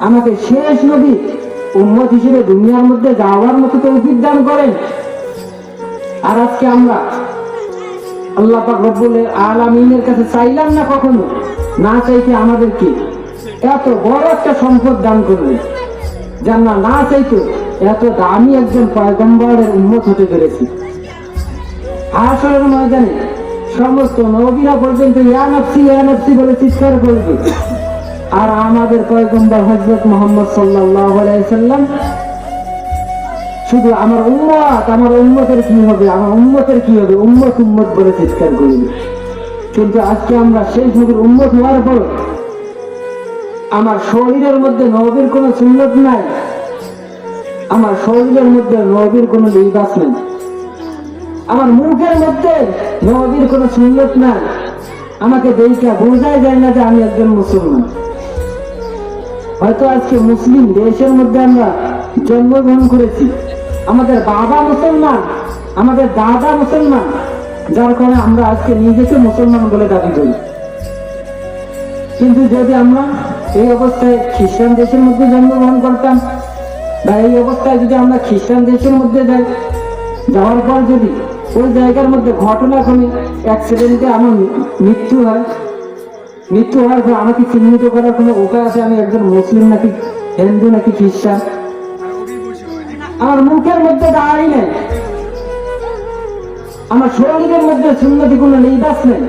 আমাকে শেষ নবী উম্মত হিসেবে দুনিয়ার মধ্যে যাওয়ার মতো তৌফিক দান করেন। আর আজকে আমরা আল্লাহ পাক রব্বুল আলামিনের কাছে চাইলাম না, কখনো না চাইতে আমাদেরকে এত বড় একটা সম্পদ দান করলেন। জান্নাত না চাইতো এত দামি একজন পয়গম্বরের উম্মত হতে পেরেছি। হাশরের ময়দানে সমস্ত নবীরা পর্যন্ত ইয়া নফসি বলে চিৎকার করবে, আর আমাদের পয়গম্বর হযরত মুহাম্মদ সাল্লাল্লাহু আলাইহি সাল্লাম শুধু আমার উম্মতের কি হবে, উম্মত বলে চিৎকার করবে। কিন্তু আজকে আমরা সেই নবীর উম্মত হওয়ার পর আমার শরীরের মধ্যে নবীর কোনো সুন্নত নাই, আমার শরীরের মধ্যে নবীর কোনো লিবাস নেই, আমার মুখের মধ্যে নবীর কোনো সুন্নত নাই। আমাকে দেখে বোঝাই যায় না যে আমি একজন মুসলমান। হয়তো আজকে মুসলিম দেশের মধ্যে আমরা জন্মগ্রহণ করেছি, আমাদের বাবা মুসলমান, আমাদের দাদা মুসলমান, যার কারণে আমরা আজকে নিজেকে মুসলমান বলে দাবি করি। কিন্তু যদি আমরা এই অবস্থায় খ্রিস্টান দেশের মধ্যে জন্মগ্রহণ করতাম, বা এই অবস্থায় যদি আমরা খ্রিস্টান দেশের মধ্যে যাই, যাওয়ার পর যদি ওই জায়গার মধ্যে ঘটনাক্রমে অ্যাক্সিডেন্টে আমার মৃত্যু হওয়ার পর আমাকে চিহ্নিত করার কোনো উপায় আছে আমি একজন মুসলিম নাকি হিন্দু নাকি খ্রিস্টান? আমার মুখের মধ্যে দাঁড়াই নেই, আমার শরীরের মধ্যে সুন্নতি কোনো লিবাস নেই,